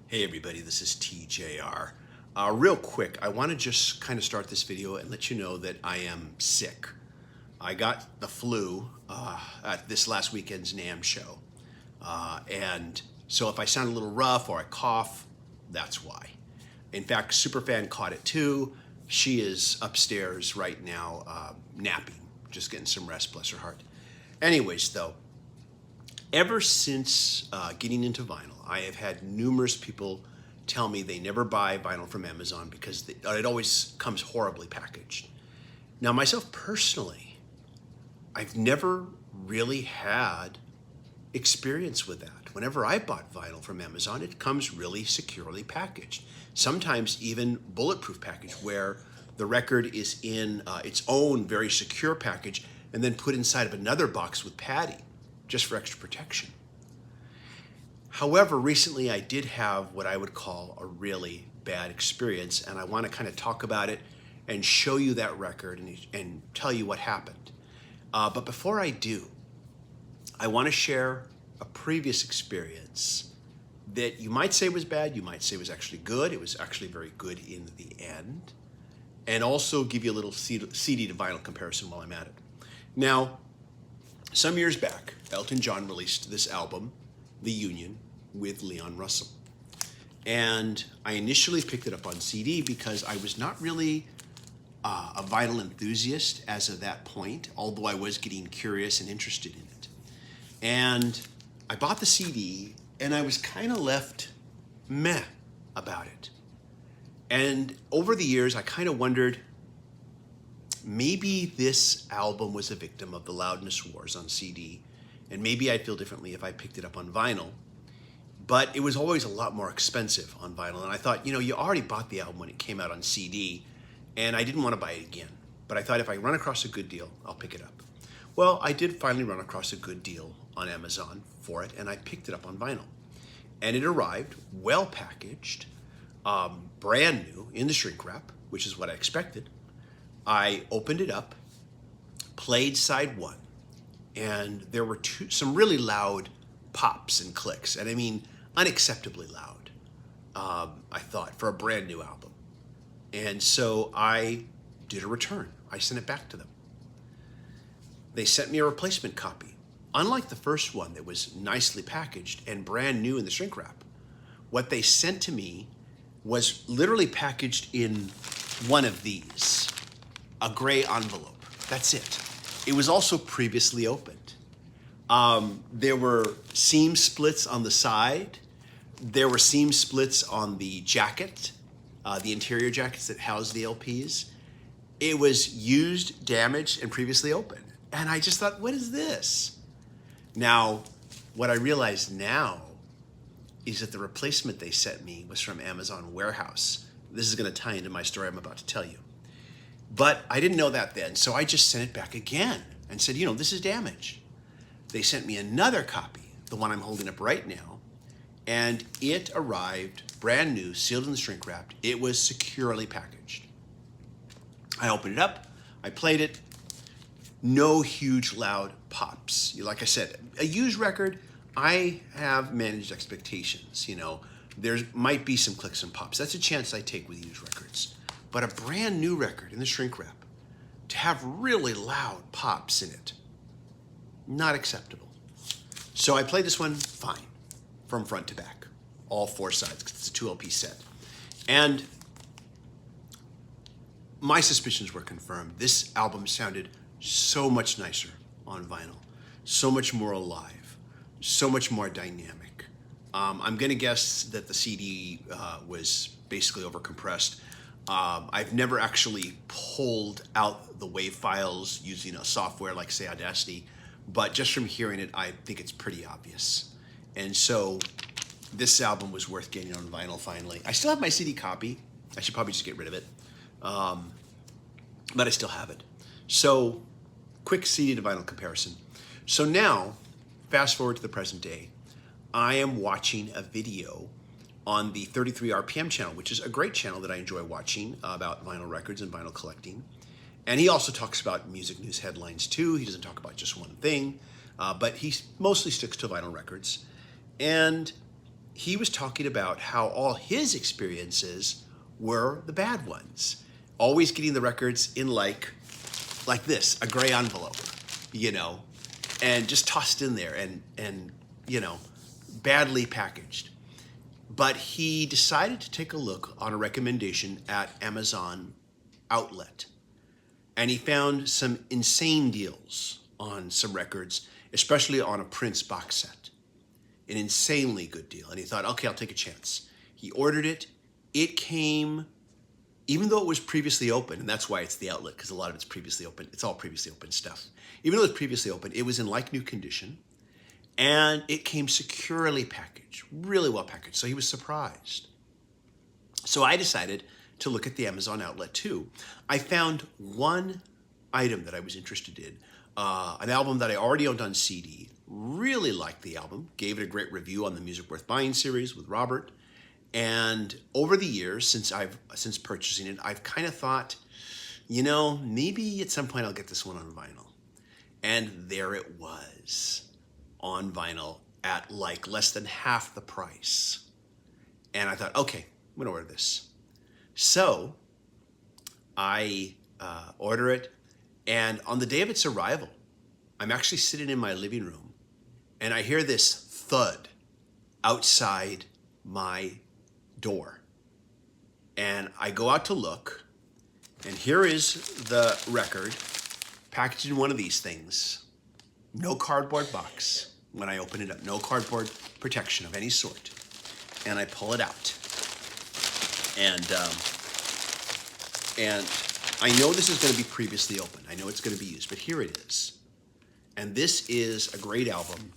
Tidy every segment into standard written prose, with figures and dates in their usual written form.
Hey everybody, this is TJR. Real quick, I want to just kind of start this video and let you know that I am sick. I got the flu at this last weekend's NAMM show. And so if I sound a little rough or I cough, that's why. In fact, Superfan caught it too. She is upstairs right now napping, just getting some rest, bless her heart. Anyways, though, ever since getting into vinyl, I have had numerous people tell me they never buy vinyl from Amazon because it always comes horribly packaged. Now, myself personally, I've never really had experience with that. Whenever I bought vinyl from Amazon, it comes really securely packaged. Sometimes even bulletproof package, where the record is in its own very secure package and then put inside of another box with padding, just for extra protection. However, recently I did have what I would call a really bad experience, and I want to kind of talk about it and show you that record and tell you what happened. But before I do, I want to share a previous experience that you might say was bad, you might say was actually good. It was actually very good in the end, and also give you a little CD to vinyl comparison while I'm at it. Now, some years back, Elton John released this album, The Union, with Leon Russell. And I initially picked it up on CD because I was not really a vinyl enthusiast as of that point, although I was getting curious and interested in it. And I bought the CD and I was kind of left meh about it. And over the years, I kind of wondered, maybe this album was a victim of the loudness wars on CD, and maybe I'd feel differently if I picked it up on vinyl. But it was always a lot more expensive on vinyl, and I thought, you already bought the album when it came out on CD, and I didn't want to buy it again. But I thought if I run across a good deal, I'll pick it up. Well, I did finally run across a good deal on Amazon for it, and I picked it up on vinyl. And it arrived well packaged, brand new in the shrink wrap, which is what I expected. I opened it up, played side one, and there were some really loud pops and clicks, and I mean unacceptably loud, I thought, for a brand new album. And so I did a return. I sent it back to them. They sent me a replacement copy. Unlike the first one that was nicely packaged and brand new in the shrink wrap, what they sent to me was literally packaged in one of these, a gray envelope. That's it. It was also previously opened. There were seam splits on the side. There were seam splits on the jacket, the interior jackets that house the LPs. It was used, damaged, and previously opened. And I just thought, what is this? Now, what I realize now is that the replacement they sent me was from Amazon Warehouse. This is going to tie into my story I'm about to tell you. But I didn't know that then, so I just sent it back again and said, this is damaged. They sent me another copy, the one I'm holding up right now, and it arrived brand new, sealed in the shrink wrap. It was securely packaged. I opened it up, I played it, no huge loud pops. Like I said, a used record, I have managed expectations. There might be some clicks and pops. That's a chance I take with used records. But a brand new record in the shrink wrap, to have really loud pops in it, not acceptable. So I played this one fine, from front to back, all four sides, because it's a 2 LP set. And my suspicions were confirmed. This album sounded so much nicer on vinyl, so much more alive, so much more dynamic. I'm going to guess that the CD was basically overcompressed. I've never actually pulled out the WAV files using a software like, say, Audacity, but just from hearing it, I think it's pretty obvious. And so this album was worth getting on vinyl finally. I still have my CD copy. I should probably just get rid of it. But I still have it. So quick CD to vinyl comparison. So now, fast forward to the present day, I am watching a video on the 33 RPM channel, which is a great channel that I enjoy watching about vinyl records and vinyl collecting. And he also talks about music news headlines too. He doesn't talk about just one thing, but he mostly sticks to vinyl records. And he was talking about how all his experiences were the bad ones. Always getting the records in like this, a gray envelope, you know, and just tossed in there and you know, badly packaged. But he decided to take a look on a recommendation at Amazon Outlet. And he found some insane deals on some records, especially on a Prince box set. An insanely good deal. And he thought, okay, I'll take a chance. He ordered it. It came, even though it was previously open, and that's why it's the Outlet, because a lot of it's previously open. It's all previously open stuff. Even though it was previously open, it was in like new condition. And it came securely packaged, really well packaged. So he was surprised. So I decided to look at the Amazon Outlet too. I found one item that I was interested in, an album that I already owned on CD. Really liked the album, gave it a great review on the Music Worth Buying series with Robert. And over the years, since purchasing it, I've kind of thought, you know, maybe at some point I'll get this one on vinyl. And there it was on vinyl at like less than half the price. And I thought, okay, I'm gonna order this. So I order it, and on the day of its arrival, I'm actually sitting in my living room, and I hear this thud outside my door. And I go out to look, and here is the record packaged in one of these things. No cardboard box when I open it up. No cardboard protection of any sort. And I pull it out. And I know this is going to be previously open. I know it's going to be used, but here it is. And this is a great album,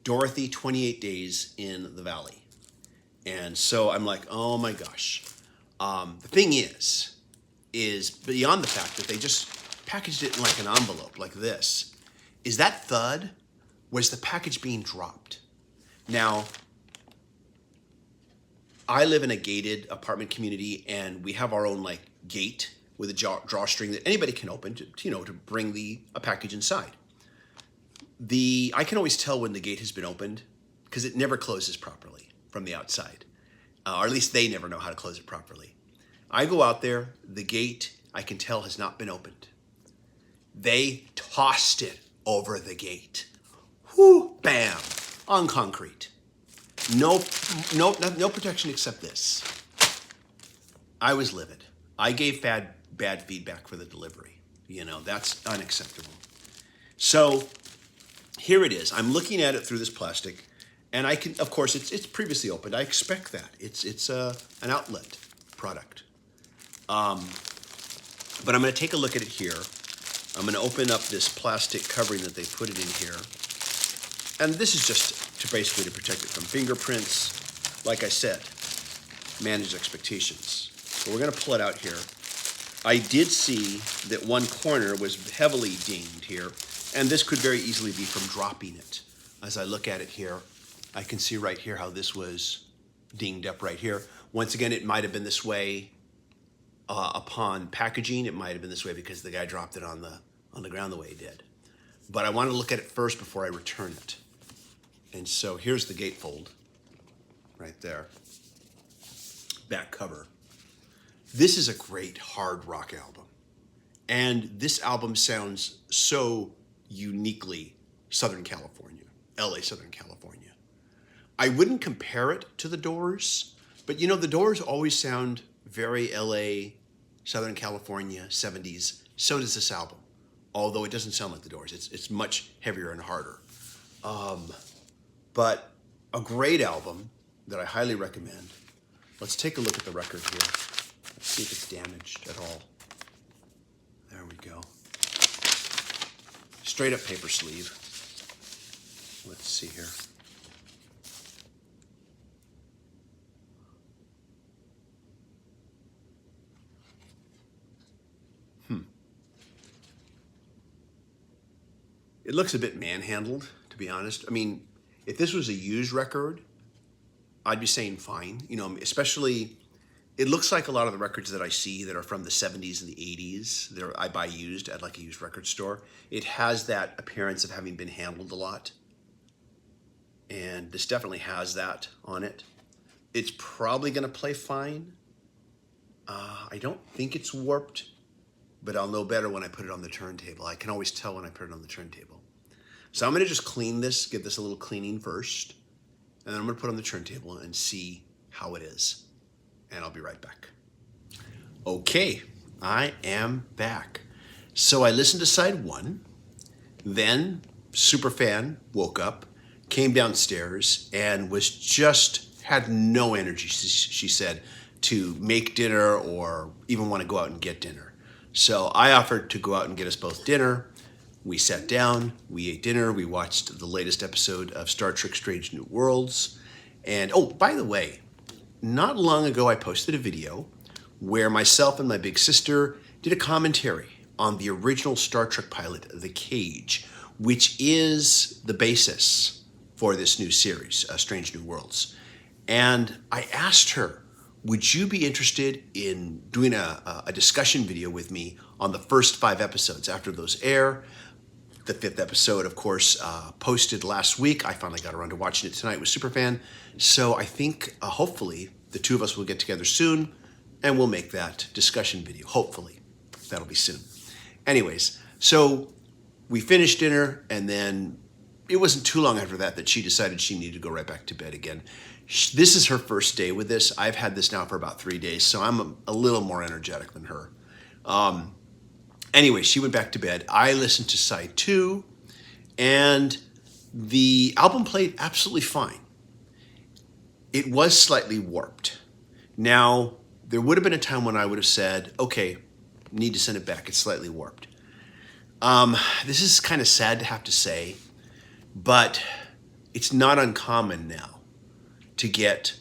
Dorothy, 28 Days in the Valley. And so I'm like, oh my gosh. The thing is beyond the fact that they just packaged it in like an envelope like this, is that thud was the package being dropped. Now, I live in a gated apartment community, and we have our own like gate with a drawstring that anybody can open to bring a package inside. I can always tell when the gate has been opened because it never closes properly from the outside, or at least they never know how to close it properly. I go out there, the gate I can tell has not been opened. They tossed it over the gate. Whoo, bam, on concrete. No protection except this. I was livid. I gave bad feedback for the delivery. You know, that's unacceptable. So here it is. I'm looking at it through this plastic, and I can, of course, it's previously opened. I expect that. It's an Outlet product. But I'm going to take a look at it here. I'm going to open up this plastic covering that they put it in here. And this is just to basically to protect it from fingerprints. Like I said, manage expectations. So we're going to pull it out here. I did see that one corner was heavily dinged here, and this could very easily be from dropping it. As I look at it here, I can see right here how this was dinged up right here. Once again, it might have been this way upon packaging. It might have been this way because the guy dropped it on the ground the way he did. But I want to look at it first before I return it. And so here's the gatefold right there. Back cover. This is a great hard rock album. And this album sounds so uniquely Southern California, LA, Southern California. I wouldn't compare it to The Doors, but you know, The Doors always sound very LA, Southern California, 70s. So does this album. Although it doesn't sound like The Doors. It's much heavier and harder. But a great album that I highly recommend. Let's take a look at the record here. Let's see if it's damaged at all. There we go. Straight up paper sleeve. Let's see here. It looks a bit manhandled, to be honest. I mean, if this was a used record, I'd be saying fine. You know, especially, it looks like a lot of the records that I see that are from the 70s and the 80s, I buy used at like a used record store. It has that appearance of having been handled a lot. And this definitely has that on it. It's probably going to play fine. I don't think it's warped, but I'll know better when I put it on the turntable. I can always tell when I put it on the turntable. So I'm going to just clean this, give this a little cleaning first, and then I'm going to put it on the turntable and see how it is. And I'll be right back. Okay, I am back. So I listened to side one, then Superfan woke up, came downstairs, and had no energy, she said, to make dinner or even want to go out and get dinner. So I offered to go out and get us both dinner. We sat down, we ate dinner, we watched the latest episode of Star Trek Strange New Worlds. And oh, by the way, not long ago I posted a video where myself and my big sister did a commentary on the original Star Trek pilot, The Cage, which is the basis for this new series, Strange New Worlds. And I asked her, would you be interested in doing a discussion video with me on the first 5 episodes after those air? The 5th episode, of course, posted last week. I finally got around to watching it tonight with Superfan. So I think, hopefully, the two of us will get together soon and we'll make that discussion video. Hopefully. That'll be soon. Anyways, so we finished dinner, and then it wasn't too long after that she decided she needed to go right back to bed again. This is her first day with this. I've had this now for about 3 days, so I'm a little more energetic than her. Anyway, she went back to bed. I listened to side 2, and the album played absolutely fine. It was slightly warped. Now, there would have been a time when I would have said, okay, need to send it back. It's slightly warped. This is kind of sad to have to say, but it's not uncommon now to get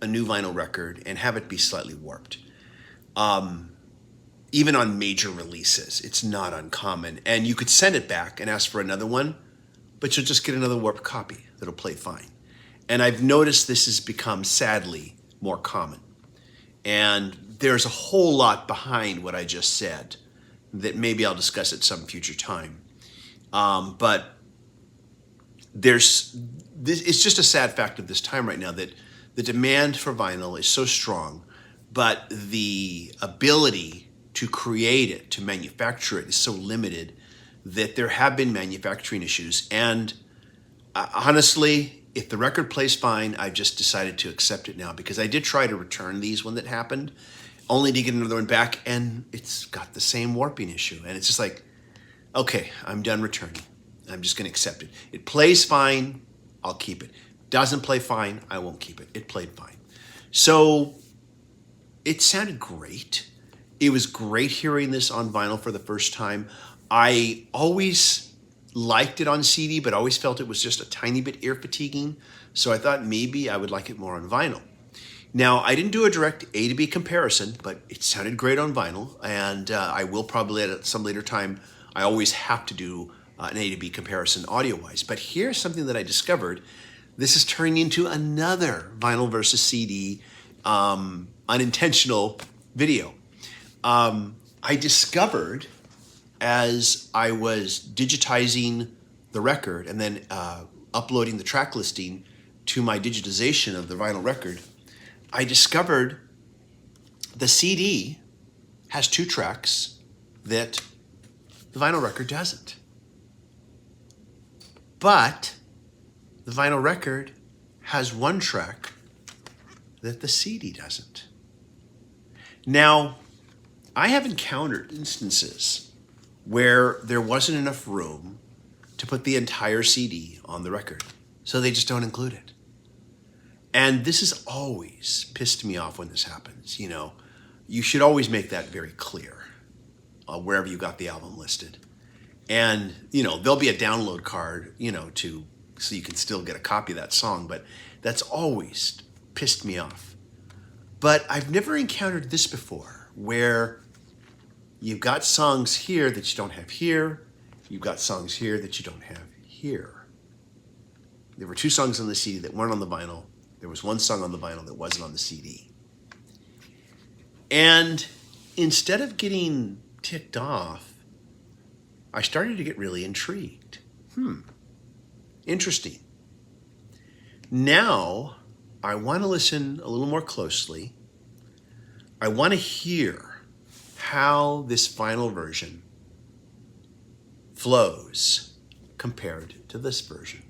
a new vinyl record and have it be slightly warped. Even on major releases, it's not uncommon. And you could send it back and ask for another one, but you'll just get another warped copy that'll play fine. And I've noticed this has become, sadly, more common. And there's a whole lot behind what I just said that maybe I'll discuss at some future time. But it's just a sad fact of this time right now that the demand for vinyl is so strong, but the ability to create it, to manufacture it, is so limited that there have been manufacturing issues. And honestly, if the record plays fine, I've just decided to accept it now, because I did try to return these when that happened, only to get another one back, and it's got the same warping issue. And it's just like, okay, I'm done returning. I'm just going to accept it. It plays fine, I'll keep it. Doesn't play fine, I won't keep it. It played fine. So it sounded great. It was great hearing this on vinyl for the first time. I always liked it on CD, but always felt it was just a tiny bit ear fatiguing. So I thought maybe I would like it more on vinyl. Now, I didn't do a direct A to B comparison, but it sounded great on vinyl. And I will probably at some later time, I always have to do an A to B comparison audio-wise. But here's something that I discovered. This is turning into another vinyl versus CD unintentional video. I discovered, as I was digitizing the record and then uploading the track listing to my digitization of the vinyl record, I discovered the CD has 2 tracks that the vinyl record doesn't. But the vinyl record has 1 track that the CD doesn't. Now, I have encountered instances where there wasn't enough room to put the entire CD on the record, so they just don't include it. And this has always pissed me off when this happens. You know, you should always make that very clear wherever you got the album listed. And, you know, there'll be a download card, you know, so you can still get a copy of that song, but that's always pissed me off. But I've never encountered this before, where you've got songs here that you don't have here, you've got songs here that you don't have here. There were 2 songs on the CD that weren't on the vinyl. There was 1 song on the vinyl that wasn't on the CD. And instead of getting ticked off, I started to get really intrigued. Interesting. Now, I want to listen a little more closely. I want to hear how this final version flows compared to this version.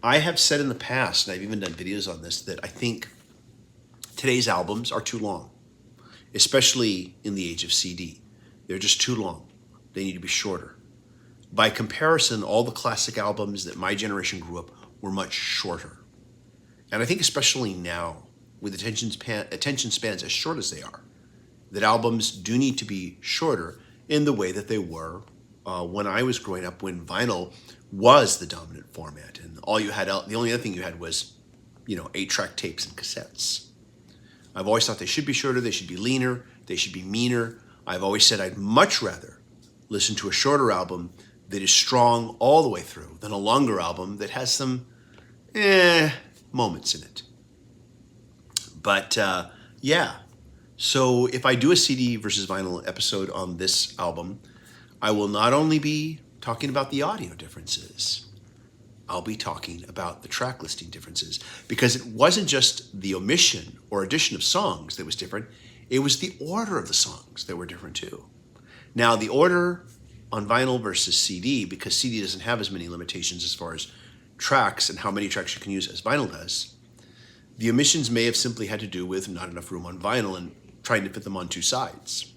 I have said in the past, and I've even done videos on this, that I think today's albums are too long, especially in the age of CD. They're just too long. They need to be shorter. By comparison, all the classic albums that my generation grew up were much shorter. And I think especially now, with attention spans as short as they are, that albums do need to be shorter in the way that they were when I was growing up, when vinyl was the dominant format. And the only other thing you had was, 8-track tapes and cassettes. I've always thought they should be shorter, they should be leaner, they should be meaner. I've always said I'd much rather listen to a shorter album that is strong all the way through than a longer album that has some moments in it. But yeah, so if I do a CD versus vinyl episode on this album, I will not only be talking about the audio differences, I'll be talking about the track listing differences, because it wasn't just the omission or addition of songs that was different, it was the order of the songs that were different too. Now, the order on vinyl versus CD, because CD doesn't have as many limitations as far as tracks and how many tracks you can use as vinyl does, the omissions may have simply had to do with not enough room on vinyl and trying to fit them on two sides.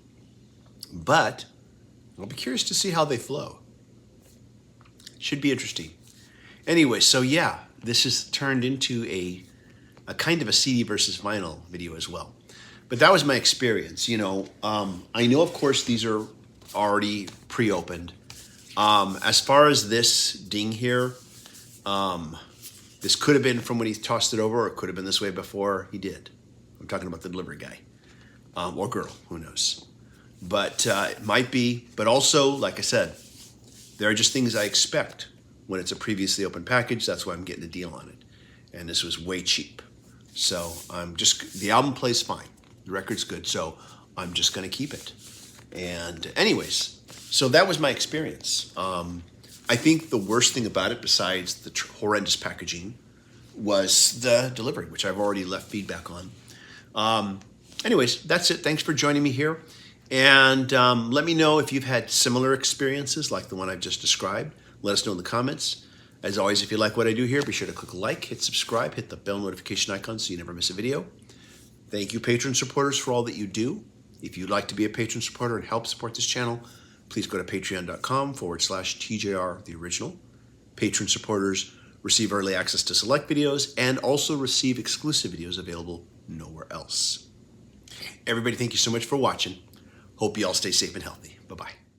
But I'll be curious to see how they flow. Should be interesting. Anyway, so yeah, this has turned into a kind of a CD versus vinyl video as well. But that was my experience. I know, of course, these are already pre-opened. As far as this ding here, this could have been from when he tossed it over, or it could have been this way before he did. I'm talking about the delivery guy, or girl, who knows. But it might be. But also, like I said, there are just things I expect when it's a previously open package. That's why I'm getting a deal on it. And this was way cheap. So the album plays fine. The record's good, so I'm just going to keep it. And anyways, so that was my experience. I think the worst thing about it, besides the horrendous packaging, was the delivery, which I've already left feedback on. Anyways, that's it. Thanks for joining me here. And let me know if you've had similar experiences like the one I've just described. Let us know in the comments. As always, if you like what I do here, be sure to click like, hit subscribe, hit the bell notification icon so you never miss a video. Thank you, patron supporters, for all that you do. If you'd like to be a patron supporter and help support this channel, please go to patreon.com/TJR the original. Patron supporters receive early access to select videos and also receive exclusive videos available nowhere else. Everybody, thank you so much for watching. Hope you all stay safe and healthy. Bye-bye.